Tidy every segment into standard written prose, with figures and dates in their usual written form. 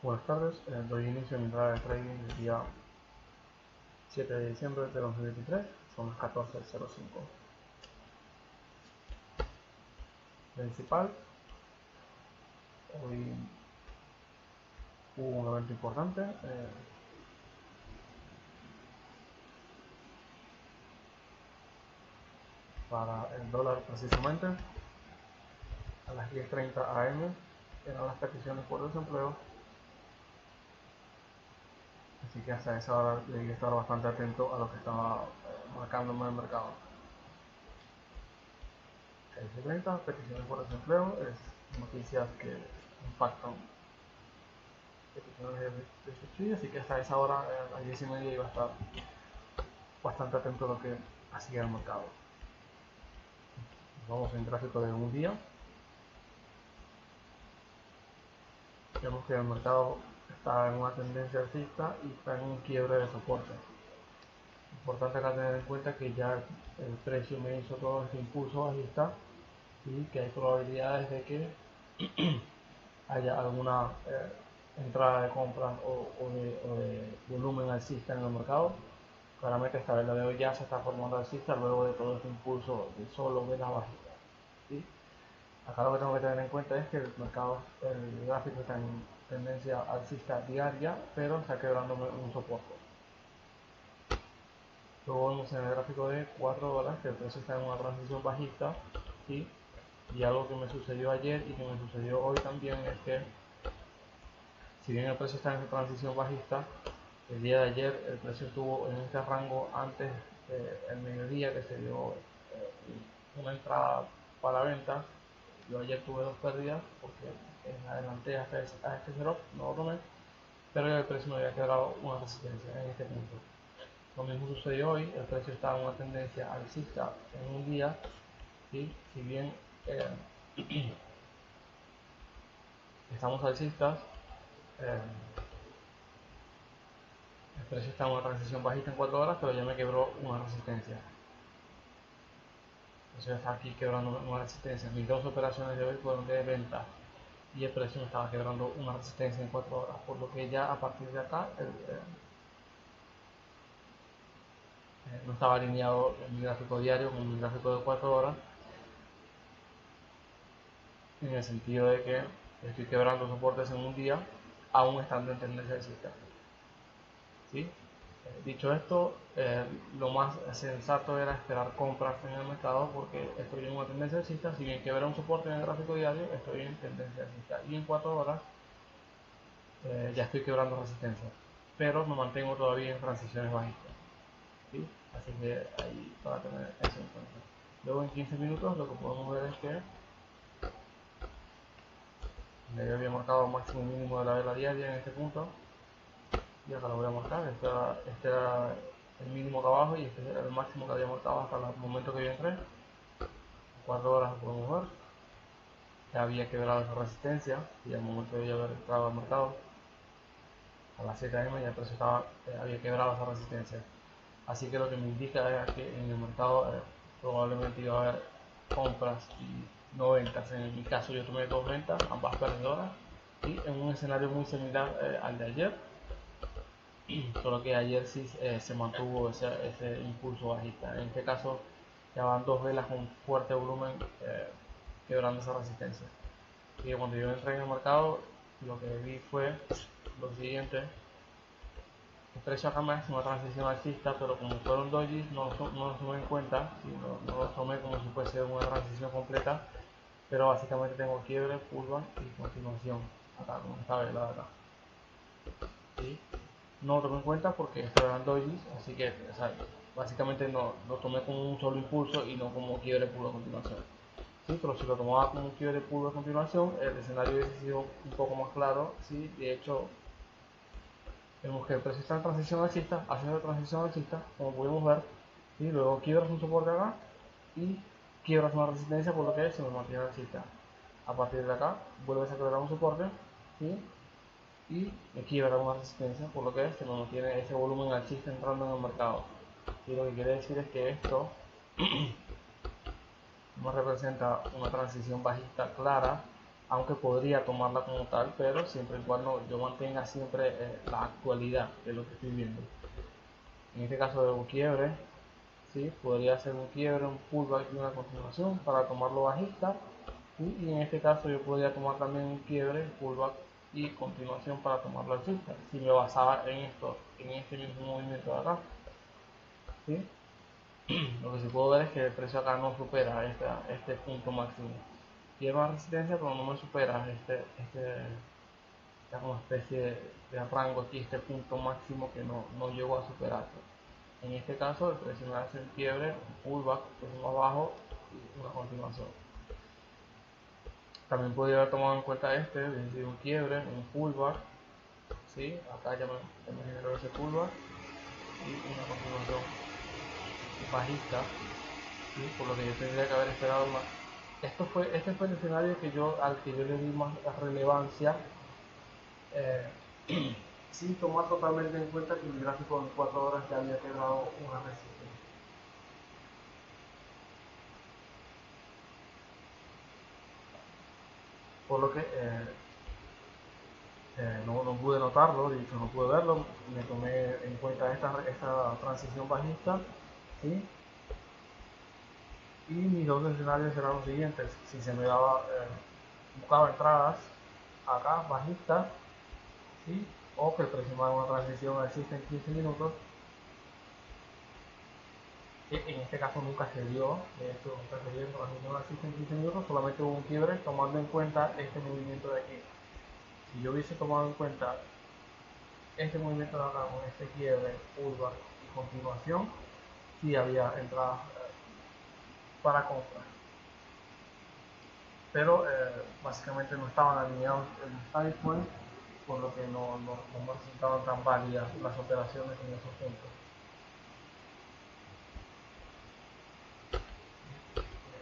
Buenas tardes, doy inicio a mi entrada de trading el día 7 de diciembre de 2023, son las 14:05. Principal, hoy hubo un evento importante, para el dólar precisamente, a las 10:30 am, eran las peticiones por desempleo, así que hasta esa hora debí estar bastante atento a lo que estaba marcándome el mercado. 10:30, peticiones por desempleo, es noticias que impactan peticiones de subsidio, así que hasta esa hora, a las 10:30, iba a estar bastante atento a lo que hacía el mercado. Vamos en gráfico de un día. Vemos que el mercado está en una tendencia alcista y está en un quiebre de soporte. Importante acá tener en cuenta que ya el precio me hizo todo este impulso bajista y que hay probabilidades de que haya alguna entrada de compras o de volumen alcista en el mercado. Claramente esta vela de hoy ya se está formando alcista luego de todo este impulso de solo velas bajistas, ¿sí? Acá lo que tengo que tener en cuenta es que el mercado, el gráfico está en tendencia alcista diaria, pero está quebrando un soporte. Luego vemos en el gráfico de 4 horas que el precio está en una transición bajista, ¿sí? Y algo que me sucedió ayer y que me sucedió hoy también es que, si bien el precio está en transición bajista, el día de ayer el precio estuvo en este rango antes del mediodía, que se dio una entrada para venta. Yo ayer tuve dos pérdidas porque adelanté hasta este cero, no lo tomé, pero el precio me había quedado una resistencia en este punto. Lo mismo sucedió hoy, el precio está en una tendencia alcista en un día, ¿sí? Si bien estamos alcistas, el precio está en una transición bajista en 4 horas, pero ya me quebró una resistencia. Entonces está aquí quebrando una resistencia. Mis dos operaciones de hoy fueron de venta y el precio me estaba quebrando una resistencia en 4 horas, por lo que ya a partir de acá no estaba alineado en mi gráfico diario con mi gráfico de 4 horas, en el sentido de que estoy quebrando soportes en un día aún estando en tendencia alcista, ¿sí? Dicho esto, lo más sensato era esperar compras en el mercado porque estoy en una tendencia alcista. Si bien quebré un soporte en el gráfico diario, estoy en tendencia alcista y en 4 horas ya estoy quebrando resistencia, pero me mantengo todavía en transiciones bajistas, ¿sí? Así que ahí para tener eso en cuenta. Luego en 15 minutos lo que podemos ver es que me había marcado máximo y mínimo de la vela diaria en este punto, y acá lo voy a marcar. Este era el mínimo acá abajo y este era el máximo que había marcado hasta el momento que yo entré. 4 horas lo podemos ver, ya había quebrado esa resistencia y al momento de yo haber entrado al mercado a las 7 am ya el precio había quebrado esa resistencia. Así que lo que me indica es que en el mercado probablemente iba a haber compras y no ventas. En mi caso yo tomé dos ventas, ambas perdedoras, y en un escenario muy similar al de ayer, solo que ayer sí se mantuvo ese impulso bajista. En este caso ya van dos velas con fuerte volumen quebrando esa resistencia. Y cuando yo entré en el mercado, lo que vi fue lo siguiente: el precio acá me hace una transición alcista, pero como fueron dojis no los tomé en cuenta, no los tomé como si fuese una transición completa, pero básicamente tengo quiebre, pullback y continuación acá con esta vela de acá, ¿sí? No lo tomé en cuenta porque esto eran dojis, así que, o sea, básicamente no lo tomé como un solo impulso y no como quiebre puro a continuación, ¿sí? Pero si lo tomaba como quiebre puro a continuación, el escenario hubiese sido un poco más claro, ¿sí? De hecho, vemos que el precio está en transición alcista, haciendo transición alcista, como pudimos ver, y luego quiebras un soporte acá y quiebras una resistencia, por lo que se me mantiene alcista. A partir de acá vuelves a quebrar un soporte, ¿sí? Y me quiebra una resistencia, por lo que se me mantiene ese volumen alcista entrando en el mercado. Y lo que quiere decir es que esto no representa una transición bajista clara aunque podría tomarla como tal, pero siempre y cuando yo mantenga siempre la actualidad de lo que estoy viendo. En este caso de un quiebre, ¿sí? Podría hacer un quiebre, un pullback y una continuación para tomarlo bajista, ¿sí? Y en este caso yo podría tomar también un quiebre, pullback y continuación para tomarlo alcista, si me basaba en esto, en este mismo movimiento de acá, ¿sí? Lo que sí puedo ver es que el precio acá no supera este punto máximo. Tiene más resistencia, pero no me supera esta como especie de rango aquí, este punto máximo que no llegó a superar. En este caso, el precio me hace un quiebre, un pullback, que es más bajo y una continuación. También podría haber tomado en cuenta es decir, un quiebre, un pullback, ¿sí? Acá ya me generó ese pullback y una continuación bajista, ¿sí? Por lo que yo tendría que haber esperado más. Este fue el escenario al que yo le di más relevancia, eh, sin tomar totalmente en cuenta que el gráfico en 4 horas ya había quebrado una resistencia. Por lo que no pude notarlo, de hecho no pude verlo, me tomé en cuenta esta transición bajista, ¿sí? Y mis dos escenarios eran los siguientes: si se me buscaba entradas acá bajistas, ¿sí? O que el precio me haga una transición alcista en 15 minutos, que en este caso nunca se dio. De hecho nunca se dio transición alcista en 15 minutos, solamente hubo un quiebre tomando en cuenta este movimiento de aquí. Si yo hubiese tomado en cuenta este movimiento de acá con este quiebre, curva y continuación, sí había entradas para compra, pero básicamente no estaban alineados en strike point, por lo que no me resultaban tan válidas las operaciones en esos puntos.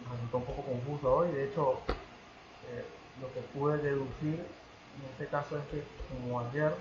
Me resultó un poco confuso hoy. De hecho, lo que pude deducir en este caso es que, como ayer,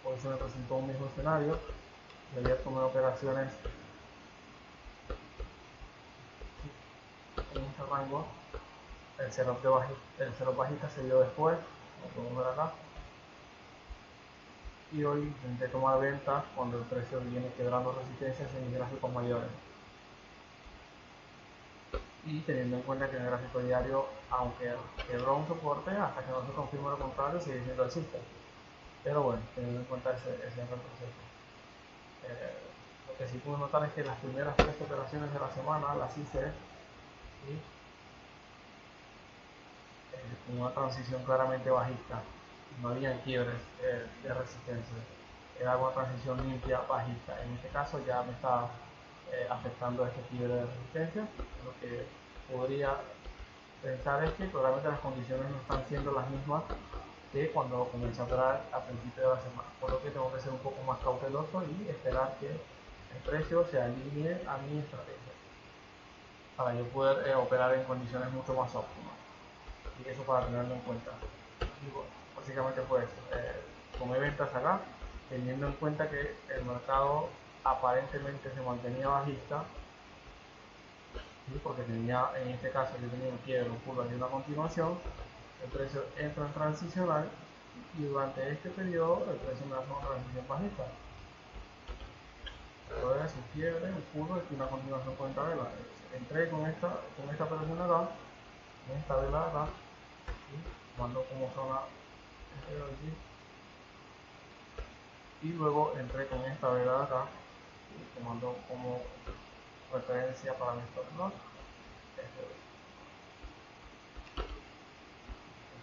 hoy se me presentó un mismo escenario. Y ayer tomé operaciones en este rango. El setup bajista se dio después, lo podemos ver acá. Y hoy intenté tomar ventas cuando el precio viene quebrando resistencias en gráficos mayores. Y teniendo en cuenta que en el gráfico diario, aunque quebró un soporte, hasta que no se confirme lo contrario, sigue siendo alcista. Pero bueno, teniendo en cuenta ese retroceso. Lo que sí pude notar es que las primeras 3 operaciones de la semana las hice, ¿sí? Con una transición claramente bajista. No había quiebres de resistencia. Era una transición limpia bajista. En este caso ya me está afectando este quiebre de resistencia. Lo que podría pensar es que probablemente las condiciones no están siendo las mismas que cuando comencé a operar a principio de la semana, por lo que tengo que ser un poco más cauteloso y esperar que el precio se alinee a mi estrategia para yo poder operar en condiciones mucho más óptimas, y eso para tenerlo en cuenta. Digo, básicamente pues tomé ventas acá teniendo en cuenta que el mercado aparentemente se mantenía bajista, ¿sí? Porque tenía, en este caso yo tenía un quiebre, un pullback y una continuación. El precio entra en transicional y durante este periodo el precio me hace una transición bajista. Luego es un quiebre, un pullback y una continuación con esta vela. Entré con esta operación de acá, con esta vela de acá, ¿sí? Tomando como zona este de aquí, y luego entré con esta vela de acá, ¿sí? Tomando como referencia para mi stop loss este.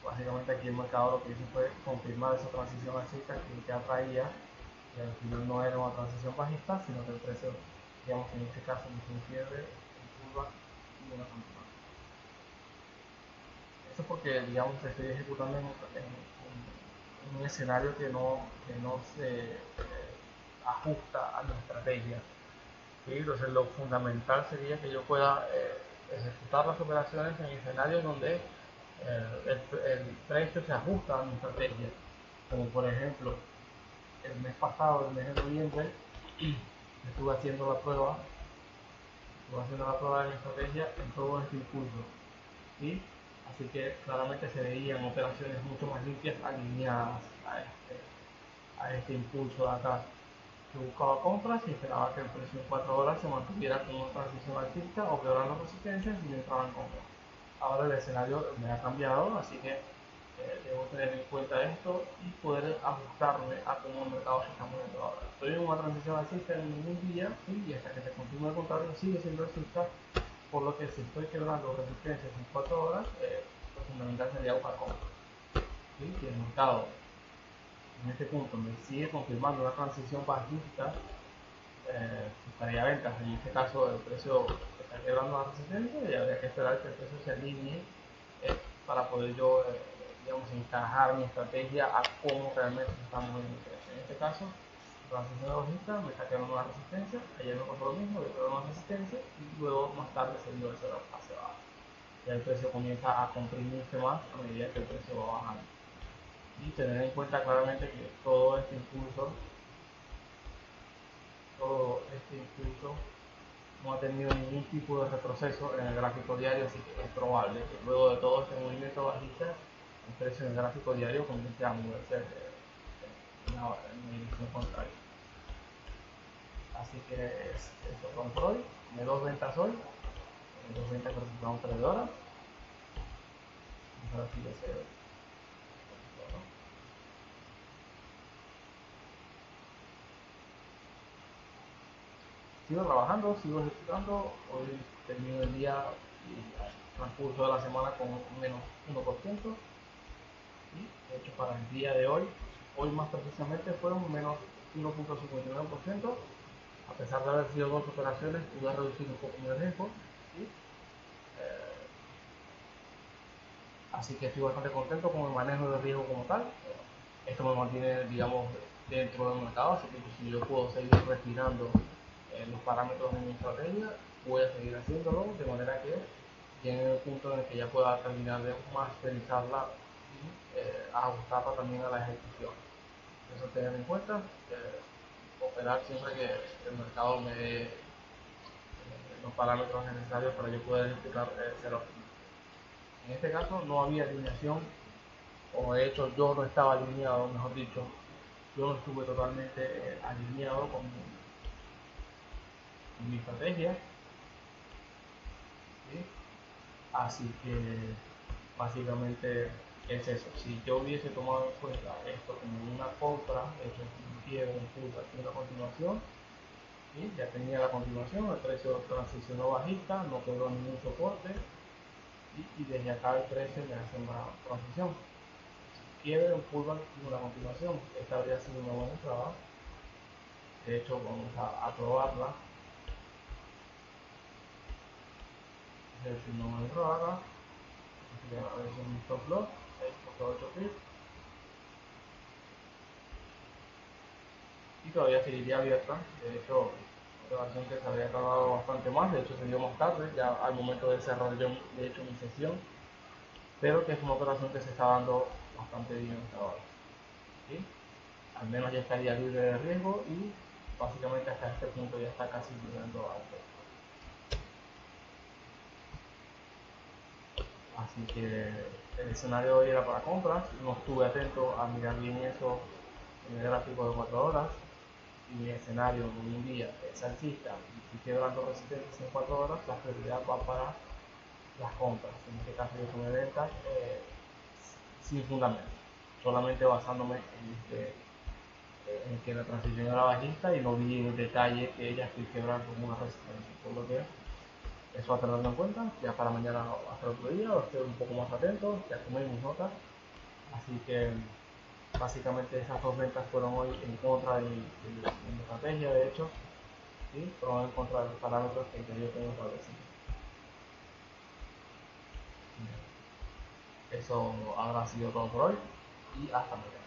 Básicamente aquí el mercado lo que hizo fue confirmar esa transición alcista que ya traía, y al final no era una transición bajista, sino que el precio, digamos que en este caso hizo un quiebre, un pullback y una continuación. Esto es porque, digamos, estoy ejecutando en un escenario que no se ajusta a mi estrategia. ¿Sí? Entonces lo fundamental sería que yo pueda ejecutar las operaciones en escenarios donde el precio se ajusta a mi estrategia, como por ejemplo el mes pasado, el mes de noviembre, estuve haciendo la prueba de mi estrategia en todo este impulso, ¿sí? así que claramente se veían operaciones mucho más limpias alineadas a este impulso de acá. Yo buscaba compras y esperaba que el precio en 4 horas se mantuviera con una transición alcista o quebrando resistencias y yo entraba en compra. Ahora el escenario me ha cambiado, así que debo tener en cuenta esto y poder ajustarme a cómo el mercado se está moviendo ahora. Estoy en una transición alcista en un día y hasta que se continúe el contrario sigue siendo alcista, por lo que si estoy quebrando resistencias en 4 horas, lo fundamental sería buscar compra. ¿Sí? Si el mercado en este punto me sigue confirmando una transición bajista, estaría a ventas. En este caso el precio está quebrando la resistencia y habría que esperar que el precio se alinee para poder yo digamos, encajar mi estrategia a cómo realmente se está moviendo el precio. En este caso, la transición bajista me está quebrando una resistencia, ayer me pasó lo mismo, yo quebré una resistencia y luego más tarde se dio el cero hacia abajo. Ya el precio comienza a comprimirse más a medida que el precio va bajando. Y tener en cuenta claramente que todo este impulso no ha tenido ningún tipo de retroceso en el gráfico diario, así que es probable que luego de todo este movimiento bajista, el precio en el gráfico diario comience a moverse en dirección contraria. Así que eso todo por hoy. De dos ventas hoy, dos ventas que representaron 3 horas. Vamos a ver si ya se ve. Sigo trabajando, sigo ejecutando. Hoy termino el día y el transcurso de la semana con menos 1%. Y de hecho para el día de hoy más precisamente fueron menos 1.59%. A pesar de haber sido dos operaciones, pude reducir un poco mi riesgo. ¿Sí? Así que estoy bastante contento con el manejo de riesgo como tal. Esto me mantiene, digamos, dentro del mercado, así que si yo puedo seguir refinando los parámetros de mi estrategia, voy a seguir haciéndolo de manera que llegue en el punto en el que ya pueda terminar de masterizarla y ajustarla también a la ejecución. Eso tener en cuenta, operar siempre que el mercado me dé los parámetros necesarios para yo poder ejecutar cero. En este caso no había alineación, o de hecho yo no estaba alineado, mejor dicho, yo no estuve totalmente alineado con mi estrategia, ¿sí? Así que básicamente es eso. Si yo hubiese tomado en cuenta esto como una compra, hecho un quiebre, un pull aquí en la continuación, ¿sí? Ya tenía la continuación, el precio transicionó bajista, no quebró ningún soporte y desde acá el precio me hace una transición. Quiebre, un pullback y una continuación. Esta habría sido una buena entrada. De hecho, vamos a probarla. De hecho, una buena entrada. A ver si es un stop loss, 6.8 pips. Y todavía seguiría abierta. De hecho, la operación que se había tardado bastante más. De hecho, se dio más tarde, ya al momento de cerrar yo, de hecho, mi sesión. Pero que es una operación que se está dando bastante bien hasta ahora. ¿Sí? Al menos ya estaría libre de riesgo y básicamente hasta este punto ya está casi llegando alto. Así que el escenario de hoy era para compras, no estuve atento a mirar bien eso en el gráfico de 4 horas y mi escenario en un día es alcista y estoy quebrando resistencias en 4 horas, la prioridad va para las compras. En este caso yo tomé ventas sin fundamento, solamente basándome en que la transición era bajista y no vi en detalle que ella estoy quebrando como una resistencia, por lo que eso a tenerlo en cuenta. Ya para mañana hasta el otro día va a estar un poco más atento, ya tomé mis notas. Así que básicamente esas dos ventas fueron hoy en contra de mi estrategia, de hecho, ¿sí? Fueron en contra de los parámetros que yo tengo establecidos. Eso habrá sido todo por hoy y hasta mañana.